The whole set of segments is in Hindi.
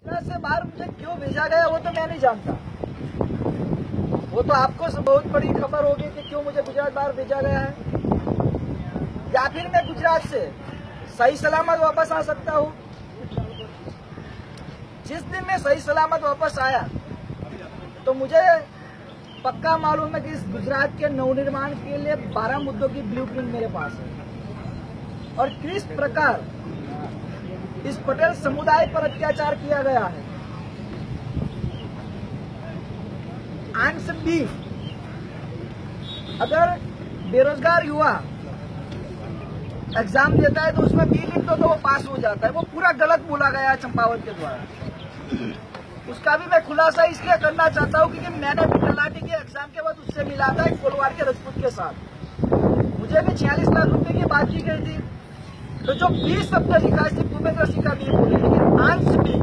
से बाहर मुझे क्यों भेजा गया वो तो मैं नहीं जानता। वो तो आपको बहुत बड़ी खबर होगी कि क्यों मुझे गुजरात बाहर भेजा गया है, या फिर मैं गुजरात से सही सलामत वापस आ सकता हूँ। जिस दिन मैं सही सलामत वापस आया तो मुझे पक्का मालूम है कि इस गुजरात के नवनिर्माण के लिए 12 मुद्दों की ब्लूप्रिंट मेरे पास है, और किस प्रकार इस पटेल समुदाय पर अत्याचार किया गया है। आंस बीफ, अगर बेरोजगार युवा एग्जाम देता है तो उसमें 20 लिख दो तो वो पास हो जाता है, वो पूरा गलत बोला गया है चंपावत के द्वारा। उसका भी मैं खुलासा इसलिए करना चाहता हूँ क्योंकि मैंने भी तलाटी के एग्जाम के बाद उससे मिला था एक कोलवाड़ के राजपूत के साथ। मुझे भी 46 लाख रुपए की बात की गई थी, तो जो 20 शब्द लिखा है सिर्फ भूपेंद्र सिंह का बी बोले, लेकिन आंस बी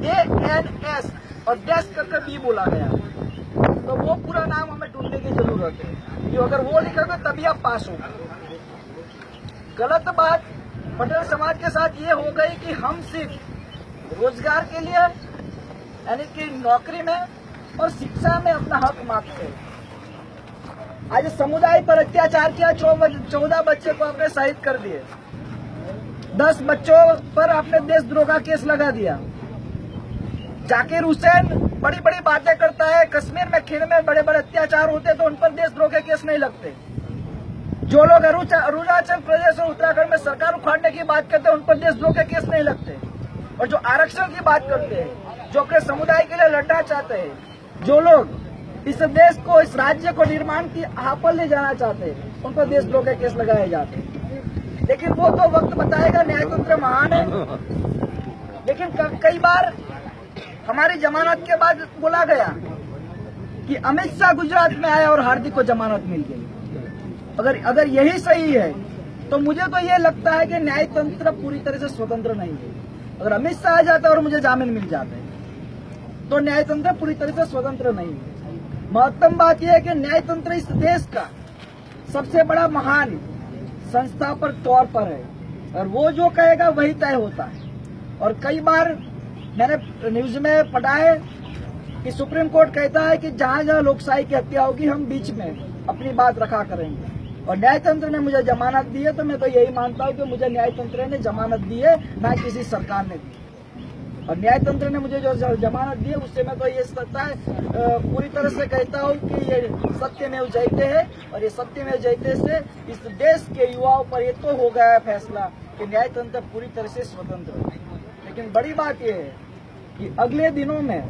ANS और डैश करके बी बोला गया, तो वो पूरा नाम हमें ढूंढने की जरूरत है कि अगर वो लिखोगे तभी आप पास हो। गलत बात पटेल समाज के साथ ये हो गई कि हम सिर्फ रोजगार के लिए यानी कि नौकरी में और शिक्षा में अपना हक मांगते हैं। आज समुदाय पर अत्याचार किया, 14 बच्चे को आपने शहीद कर दिए, 10 बच्चों पर आपने देशद्रोह का केस लगा दिया। जाकिर हुसैन बड़ी बड़ी बातें करता है, कश्मीर में खीण में बड़े बड़े अत्याचार होते तो उन पर देशद्रोह के केस नहीं लगते। जो लोग अरुणाचल प्रदेश और उत्तराखंड में सरकार उखाड़ने की बात करते हैं उन पर देशद्रोह के केस नहीं लगते। और जो आरक्षण की बात करते हैं, जो अपने समुदाय के लिए लड़ना चाहते हैं, जो लोग इस देश को, इस राज्य को निर्माण की हाँ पर ले जाना चाहते हैं, उन पर देशद्रोह के केस लगाए जाते हैं। लेकिन वो तो वक्त बताएगा, न्यायतंत्र महान है। लेकिन कई बार हमारी जमानत के बाद बोला गया कि अमित शाह गुजरात में आया और हार्दिक को जमानत मिल गई। अगर यही सही है तो मुझे तो ये लगता है कि न्यायतंत्र पूरी तरह से स्वतंत्र नहीं है। अगर अमित शाह आ जाता और मुझे जामीन मिल जाता है तो न्यायतंत्र पूरी तरह से स्वतंत्र नहीं है। महत्वपूर्ण बात यह है कि न्यायतंत्र इस देश का सबसे बड़ा महान संस्था पर तौर पर है, और वो जो कहेगा वही तय होता है। और कई बार मैंने न्यूज में पढ़ा है कि सुप्रीम कोर्ट कहता है कि जहां जहां लोकशाही की हत्या होगी हम बीच में अपनी बात रखा करेंगे, और न्यायतंत्र ने मुझे जमानत दी है तो मैं तो यही मानता हूं कि मुझे न्यायतंत्र ने जमानत दी है, ना किसी सरकार ने दी। और न्यायतंत्र ने मुझे जो जमानत दी है उससे मैं तो ये सकता है पूरी तरह से कहता हूं कि ये सत्यमेव जयते है, और ये सत्यमेव जयते से इस देश के युवाओं पर ये तो हो गया है फैसला कि न्यायतंत्र पूरी तरह से स्वतंत्र है। लेकिन बड़ी बात यह है कि अगले दिनों में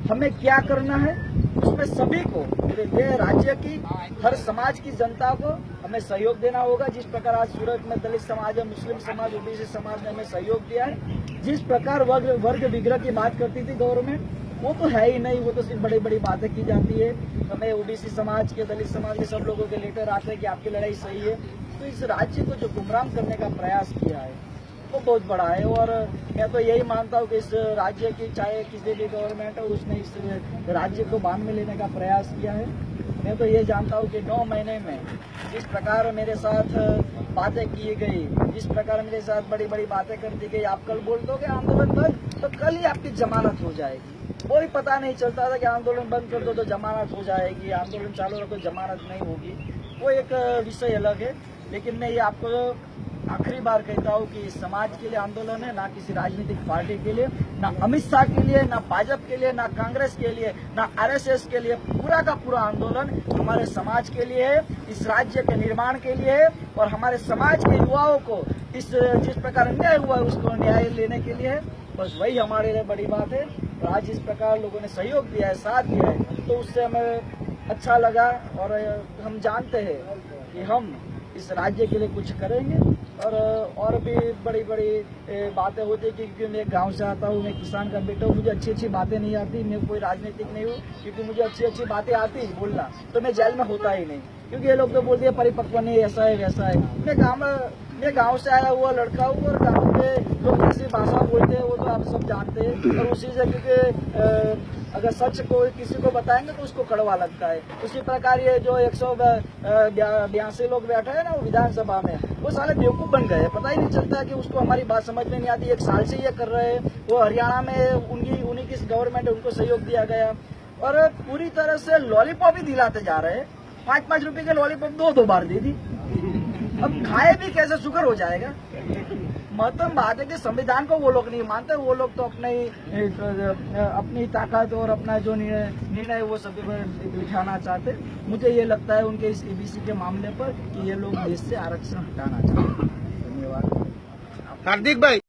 हमें क्या करना है, उसमें सभी को, पूरे राज्य की हर समाज की जनता को हमें सहयोग देना होगा। जिस प्रकार आज सूरत में दलित समाज है, मुस्लिम समाज, ओबीसी समाज ने हमें सहयोग दिया है। जिस प्रकार वर्ग विग्रह की बात करती थी गवर्नमेंट, वो तो है ही नहीं, वो तो सिर्फ बड़ी बड़ी बातें की जाती है। हमें ओबीसी समाज के, दलित समाज के सब लोगों के लेटर आते हैं कि आपकी लड़ाई सही है। तो इस राज्य को जो गुमराह करने का प्रयास किया है वो बहुत बड़ा है, और मैं तो यही मानता हूँ कि इस राज्य की, चाहे किसी भी गवर्नमेंट हो, उसने इस राज्य को बांध में लेने का प्रयास किया है। मैं तो ये जानता हूँ कि 9 महीने में जिस प्रकार मेरे साथ बातें की गई, जिस प्रकार मेरे साथ बड़ी बड़ी बातें कर दी गई, आप कल बोल दोगे आंदोलन बंद तो कल ही आपकी जमानत हो जाएगी। कोई पता नहीं चलता था कि आंदोलन बंद कर दो तो जमानत हो जाएगी, आंदोलन चालू रखो जमानत नहीं होगी, वो एक विषय अलग है। लेकिन मैं ये आपको आखिरी बार कहता हूँ कि समाज के लिए आंदोलन है, ना किसी राजनीतिक पार्टी के लिए, ना अमित शाह के लिए, ना भाजपा के लिए, ना कांग्रेस के लिए, ना आरएसएस के लिए। पूरा का पूरा आंदोलन हमारे समाज के लिए है, इस राज्य के निर्माण के लिए है, और हमारे समाज के युवाओं को इस जिस प्रकार अन्याय हुआ है उसको न्याय लेने के लिए है। बस वही हमारे लिए बड़ी बात है। और आज इस प्रकार लोगों ने सहयोग दिया है, साथ दिया है, तो उससे हमें अच्छा लगा, और हम जानते हैं कि हम इस राज्य के लिए कुछ करेंगे। और भी बड़ी बड़ी बातें होती है क्योंकि मैं गांव से आता हूँ, मैं किसान का बेटा हूँ, मुझे अच्छी अच्छी बातें नहीं आती, मैं कोई राजनीतिक नहीं हूँ। क्योंकि मुझे अच्छी अच्छी बातें आती बोलना तो मैं जेल में होता ही नहीं, क्योंकि ये लोग तो बोलते हैं परिपक्व नहीं, ऐसा है वैसा है। मैं गाँव में ये गांव से आया हुआ लड़का हूँ और गांव के लोग कैसी भाषा बोलते हैं वो तो आप सब जानते हैं। और उसी से क्योंकि अगर सच कोई किसी को बताएंगे तो उसको कड़वा लगता है। उसी प्रकार ये जो 182 लोग बैठे हैं ना वो विधानसभा में, वो साले बेवकूफ बन गए। पता ही नहीं चलता है कि उसको हमारी बात समझ में नहीं आती। 1 साल से ये कर रहे हैं। वो हरियाणा में उन्हीं की गवर्नमेंट है, उनको सहयोग दिया गया और पूरी तरह से लॉलीपॉप ही दिलाते जा रहे हैं। 5-5 रुपए के लॉलीपॉप 2 बार दे दी। अब खाए भी कैसे, शुगर हो जाएगा। महत्वपूर्ण बात है कि संविधान को वो लोग नहीं मानते। वो लोग तो अपनी ताकत और अपना जो निर्णय वो सभी पर बिठाना चाहते। मुझे ये लगता है उनके इस एबीसी के मामले पर कि ये लोग देश से आरक्षण हटाना चाहते हैं। धन्यवाद। हार्दिक भाई।